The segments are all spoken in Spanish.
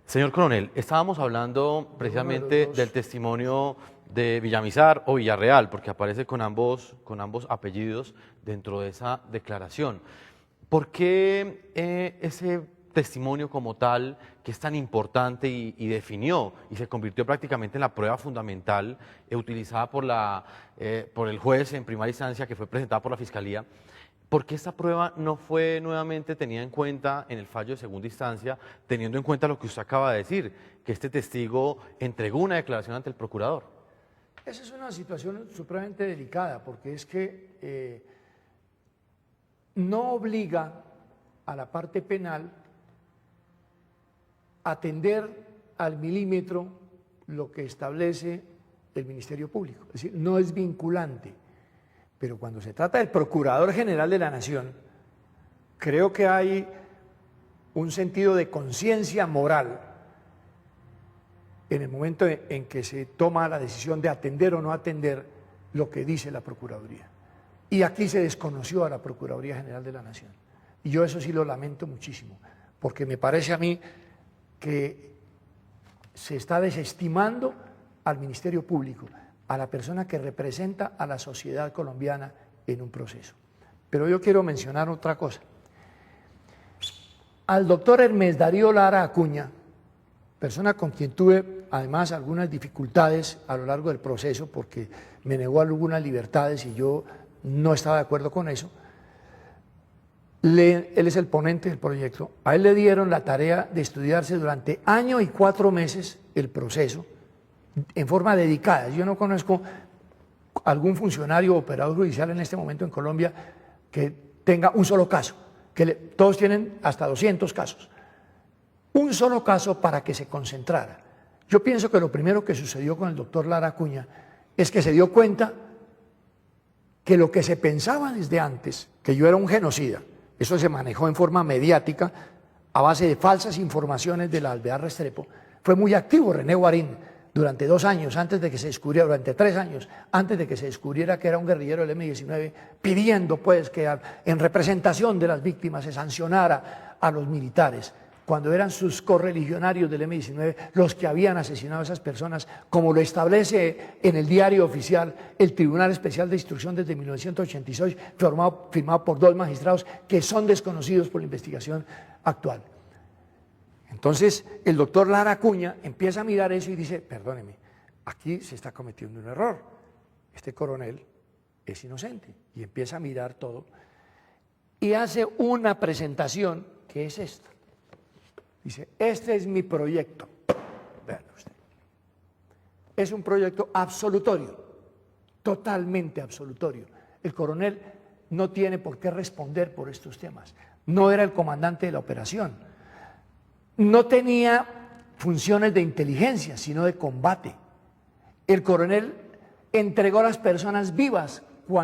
Señor coronel, estábamos hablando precisamente del testimonio de Villamizar o Villarreal, porque aparece con ambos apellidos dentro de esa declaración. ¿Por qué ese testimonio como tal, que es tan importante y definió y se convirtió prácticamente en la prueba fundamental utilizada por el juez en primera instancia, que fue presentada por la Fiscalía? ¿Por qué esta prueba no fue nuevamente tenida en cuenta en el fallo de segunda instancia, teniendo en cuenta lo que usted acaba de decir, que este testigo entregó una declaración ante el procurador? Esa es una situación supremamente delicada, porque es que no obliga a la parte penal a atender al milímetro lo que establece el Ministerio Público. Es decir, no es vinculante. Pero cuando se trata del Procurador General de la Nación, creo que hay un sentido de conciencia moral en el momento en que se toma la decisión de atender o no atender lo que dice la Procuraduría. Y aquí se desconoció a la Procuraduría General de la Nación. Y yo eso sí lo lamento muchísimo, porque me parece a mí que se está desestimando al Ministerio Público, a la persona que representa a la sociedad colombiana en un proceso. Pero yo quiero mencionar otra cosa. Al doctor Hermes Darío Lara Acuña, persona con quien tuve además algunas dificultades a lo largo del proceso porque me negó algunas libertades y yo no estaba de acuerdo con eso, él es el ponente del proyecto, a él le dieron la tarea de estudiarse durante año y 4 meses el proceso, en forma dedicada. Yo no conozco algún funcionario o operador judicial en este momento en Colombia que tenga un solo caso, todos tienen hasta 200 casos. Un solo caso para que se concentrara. Yo pienso que lo primero que sucedió con el doctor Lara Acuña es que se dio cuenta que lo que se pensaba desde antes, que yo era un genocida, eso se manejó en forma mediática a base de falsas informaciones de la Alvear Restrepo, fue muy activo René Guarín durante 2 años antes de que se descubriera, durante 3 años antes de que se descubriera que era un guerrillero del M-19, pidiendo pues que en representación de las víctimas se sancionara a los militares, cuando eran sus correligionarios del M-19 los que habían asesinado a esas personas, como lo establece en el diario oficial el Tribunal Especial de Instrucción desde 1986, firmado por 2 magistrados que son desconocidos por la investigación actual. Entonces, el doctor Lara Acuña empieza a mirar eso y dice, perdóneme, aquí se está cometiendo un error, este coronel es inocente, y empieza a mirar todo, y hace una presentación que es esta. Dice, este es mi proyecto, vean usted, es un proyecto absolutorio, totalmente absolutorio. El coronel no tiene por qué responder por estos temas, no era el comandante de la operación, no tenía funciones de inteligencia, sino de combate. El coronel entregó a las personas vivas,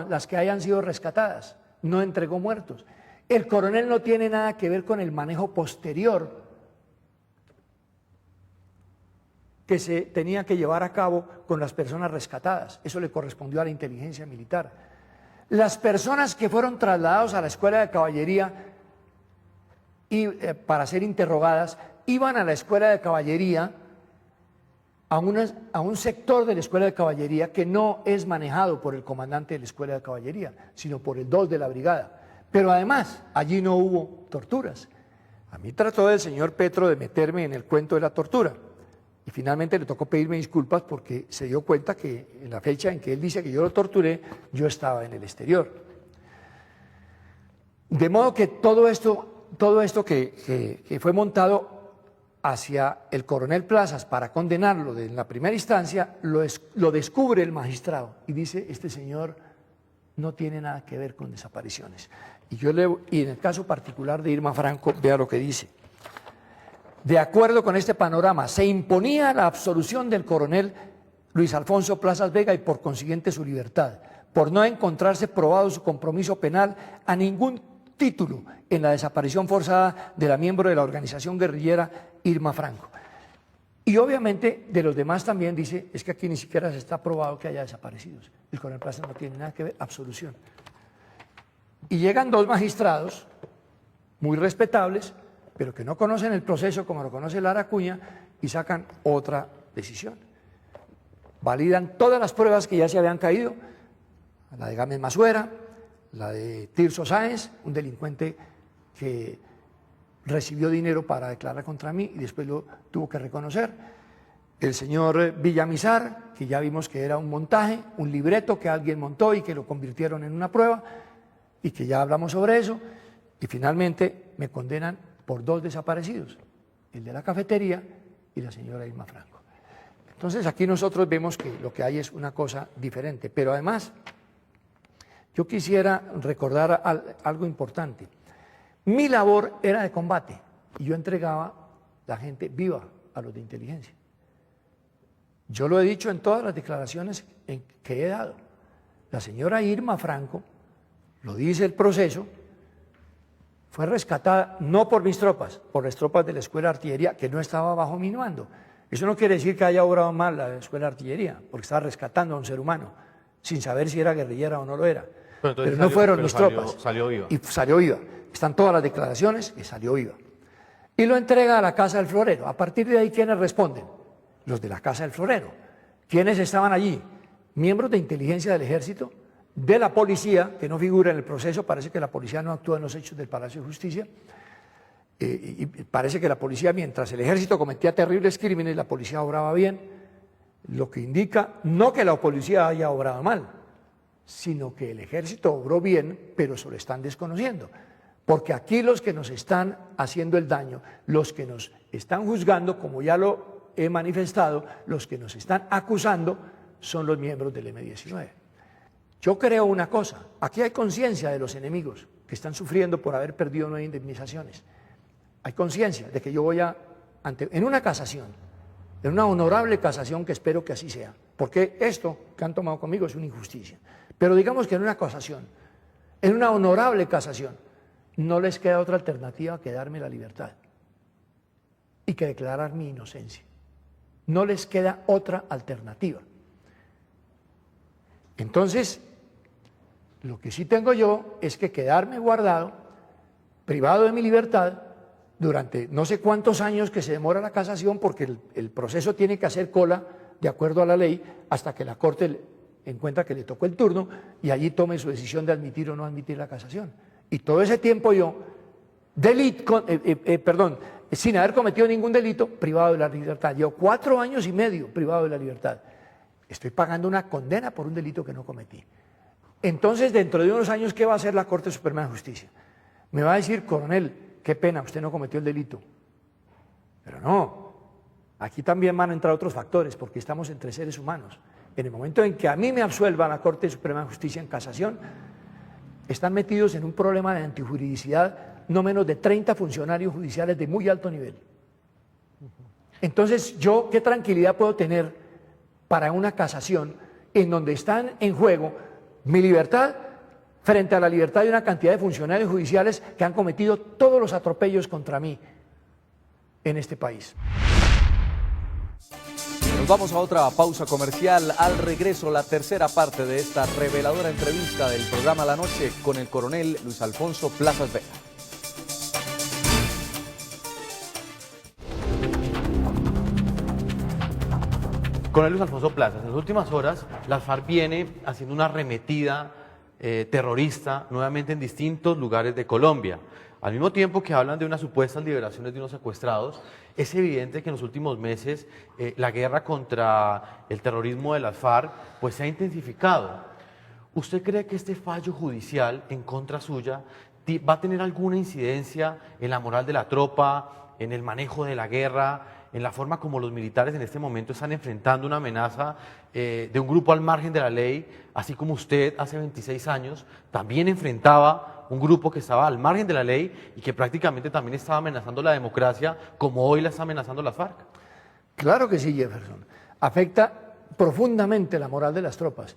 las que hayan sido rescatadas, no entregó muertos. El coronel no tiene nada que ver con el manejo posterior que se tenía que llevar a cabo con las personas rescatadas. Eso le correspondió a la inteligencia militar. Las personas que fueron trasladadas a la Escuela de Caballería y para ser interrogadas, iban a la Escuela de Caballería, a un sector de la Escuela de Caballería que no es manejado por el comandante de la Escuela de Caballería, sino por el 2 de la brigada. Pero además, allí no hubo torturas. A mí trató el señor Petro de meterme en el cuento de la tortura. Y finalmente le tocó pedirme disculpas porque se dio cuenta que en la fecha en que él dice que yo lo torturé, yo estaba en el exterior. De modo que todo esto que fue montado hacia el coronel Plazas para condenarlo en la primera instancia, lo descubre el magistrado y dice, este señor no tiene nada que ver con desapariciones. Y en el caso particular de Irma Franco, vea lo que dice. De acuerdo con este panorama, se imponía la absolución del coronel Luis Alfonso Plazas Vega y por consiguiente su libertad, por no encontrarse probado su compromiso penal a ningún título en la desaparición forzada de la miembro de la organización guerrillera Irma Franco. Y obviamente de los demás también dice, es que aquí ni siquiera se está probado que haya desaparecidos. El coronel Plazas no tiene nada que ver, absolución. Y llegan 2 magistrados muy respetables pero que no conocen el proceso como lo conoce Lara Acuña y sacan otra decisión. Validan todas las pruebas que ya se habían caído, la de Gámez Masuera, la de Tirso Sáenz, un delincuente que recibió dinero para declarar contra mí y después lo tuvo que reconocer. El señor Villamizar, que ya vimos que era un montaje, un libreto que alguien montó y que lo convirtieron en una prueba y que ya hablamos sobre eso. Y finalmente me condenan por 2 desaparecidos, el de la cafetería y la señora Irma Franco. Entonces aquí nosotros vemos que lo que hay es una cosa diferente, pero además yo quisiera recordar algo importante. Mi labor era de combate y yo entregaba la gente viva a los de inteligencia. Yo lo he dicho en todas las declaraciones que he dado. La señora Irma Franco, lo dice el proceso, fue rescatada no por mis tropas, por las tropas de la Escuela de Artillería, que no estaba bajo mi mando. Eso no quiere decir que haya obrado mal la Escuela de Artillería, porque estaba rescatando a un ser humano, sin saber si era guerrillera o no lo era. Pero no fueron mis tropas. Salió viva. Y salió viva. Están todas las declaraciones que salió viva. Y lo entrega a la Casa del Florero. A partir de ahí, ¿quiénes responden? Los de la Casa del Florero. ¿Quiénes estaban allí? Miembros de inteligencia del Ejército, de la policía, que no figura en el proceso, parece que la policía no actúa en los hechos del Palacio de Justicia, y parece que la policía, mientras el Ejército cometía terribles crímenes, la policía obraba bien, lo que indica no que la policía haya obrado mal, sino que el Ejército obró bien, pero se lo están desconociendo. Porque aquí los que nos están haciendo el daño, los que nos están juzgando, como ya lo he manifestado, los que nos están acusando son los miembros del M-19. Yo creo una cosa, aquí hay conciencia de los enemigos que están sufriendo por haber perdido 9 indemnizaciones. Hay conciencia de que yo voy en una casación, en una honorable casación, que espero que así sea, porque esto que han tomado conmigo es una injusticia. Pero digamos que en una casación, en una honorable casación, no les queda otra alternativa que darme la libertad y que declarar mi inocencia. No les queda otra alternativa. Entonces, lo que sí tengo yo es que quedarme guardado, privado de mi libertad, durante no sé cuántos años que se demora la casación, porque el proceso tiene que hacer cola de acuerdo a la ley hasta que la Corte encuentra que le tocó el turno y allí tome su decisión de admitir o no admitir la casación. Y todo ese tiempo yo, sin haber cometido ningún delito, privado de la libertad. Llevo 4 años y medio privado de la libertad. Estoy pagando una condena por un delito que no cometí. Entonces, dentro de unos años, ¿qué va a hacer la Corte Suprema de Justicia? Me va a decir, coronel, qué pena, usted no cometió el delito. Pero no, aquí también van a entrar otros factores, porque estamos entre seres humanos. En el momento en que a mí me absuelva la Corte Suprema de Justicia en casación, están metidos en un problema de antijuridicidad no menos de 30 funcionarios judiciales de muy alto nivel. Entonces, ¿yo qué tranquilidad puedo tener para una casación en donde están en juego mi libertad frente a la libertad de una cantidad de funcionarios judiciales que han cometido todos los atropellos contra mí en este país? Nos vamos a otra pausa comercial. Al regreso, la tercera parte de esta reveladora entrevista del programa La Noche con el coronel Luis Alfonso Plazas Vega. Coronel Luis Alfonso Plazas, en las últimas horas las FARC viene haciendo una arremetida terrorista nuevamente en distintos lugares de Colombia. Al mismo tiempo que hablan de unas supuestas liberaciones de unos secuestrados, es evidente que en los últimos meses la guerra contra el terrorismo de las FARC pues, se ha intensificado. ¿Usted cree que este fallo judicial en contra suya va a tener alguna incidencia en la moral de la tropa, en el manejo de la guerra, en la forma como los militares en este momento están enfrentando una amenaza de un grupo al margen de la ley, así como usted hace 26 años también enfrentaba un grupo que estaba al margen de la ley y que prácticamente también estaba amenazando la democracia como hoy la está amenazando las FARC? Claro que sí, Jefferson. Afecta profundamente la moral de las tropas.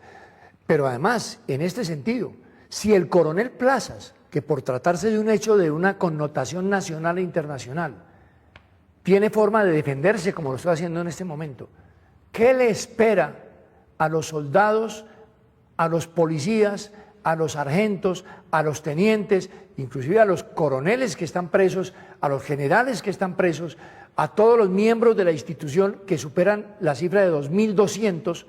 Pero además, en este sentido, si el coronel Plazas, que por tratarse de un hecho de una connotación nacional e internacional, tiene forma de defenderse como lo estoy haciendo en este momento, ¿qué le espera a los soldados, a los policías, a los sargentos, a los tenientes, inclusive a los coroneles que están presos, a los generales que están presos, a todos los miembros de la institución que superan la cifra de 2.200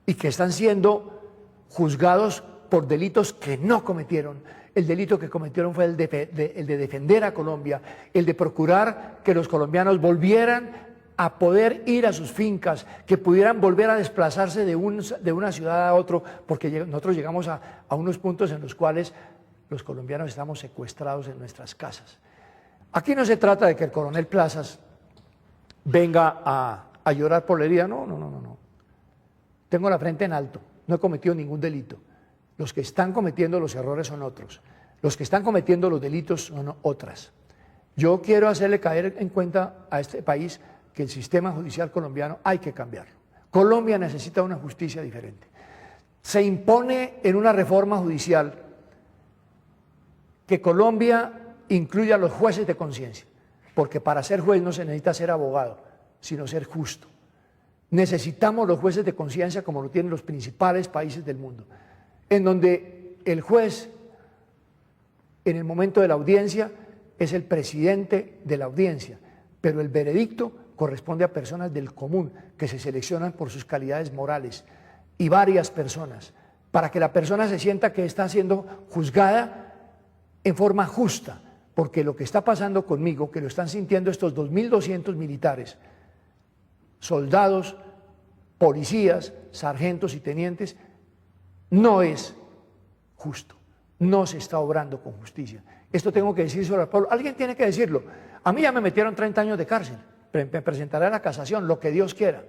y que están siendo juzgados por delitos que no cometieron. El delito que cometieron fue el de defender a Colombia, el de procurar que los colombianos volvieran a poder ir a sus fincas, que pudieran volver a desplazarse de una ciudad a otra, porque nosotros llegamos a unos puntos en los cuales los colombianos estamos secuestrados en nuestras casas. Aquí no se trata de que el coronel Plazas venga a llorar por la herida, no. Tengo la frente en alto, no he cometido ningún delito. Los que están cometiendo los errores son otros, los que están cometiendo los delitos son otras. Yo quiero hacerle caer en cuenta a este país que el sistema judicial colombiano hay que cambiarlo. Colombia necesita una justicia diferente. Se impone en una reforma judicial que Colombia incluya a los jueces de conciencia, porque para ser juez no se necesita ser abogado, sino ser justo. Necesitamos los jueces de conciencia como lo tienen los principales países del mundo, en donde el juez, en el momento de la audiencia, es el presidente de la audiencia, pero el veredicto corresponde a personas del común que se seleccionan por sus calidades morales y varias personas, para que la persona se sienta que está siendo juzgada en forma justa, porque lo que está pasando conmigo, que lo están sintiendo estos 2.200 militares, soldados, policías, sargentos y tenientes, no es justo, no se está obrando con justicia. Esto tengo que decírselo al pueblo, alguien tiene que decirlo. A mí ya me metieron 30 años de cárcel, me presentaré a la casación, lo que Dios quiera.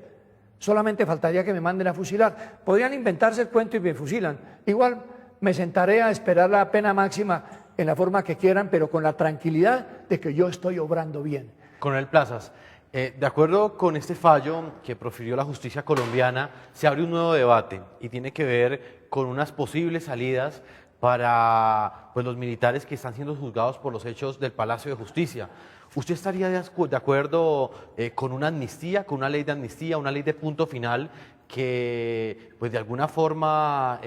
Solamente faltaría que me manden a fusilar. Podrían inventarse el cuento y me fusilan. Igual me sentaré a esperar la pena máxima en la forma que quieran, pero con la tranquilidad de que yo estoy obrando bien. Coronel Plazas, de acuerdo con este fallo que profirió la justicia colombiana, se abre un nuevo debate y tiene que ver con unas posibles salidas para los militares que están siendo juzgados por los hechos del Palacio de Justicia. ¿Usted estaría de acuerdo con una amnistía, con una ley de amnistía, una ley de punto final que de alguna forma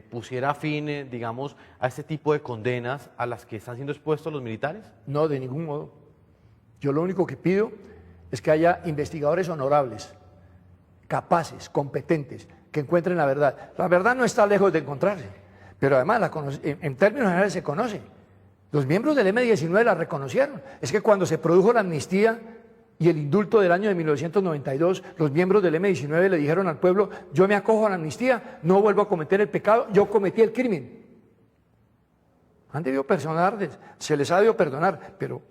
pusiera fin, digamos, a este tipo de condenas a las que están siendo expuestos los militares? No, de ningún modo. Yo lo único que pido es que haya investigadores honorables, capaces, competentes, que encuentren la verdad. La verdad no está lejos de encontrarse, pero además en términos generales se conoce. Los miembros del M-19 la reconocieron. Es que cuando se produjo la amnistía y el indulto del año de 1992, los miembros del M-19 le dijeron al pueblo: yo me acojo a la amnistía, no vuelvo a cometer el pecado, yo cometí el crimen. Han debido perdonar, se les ha debido perdonar, pero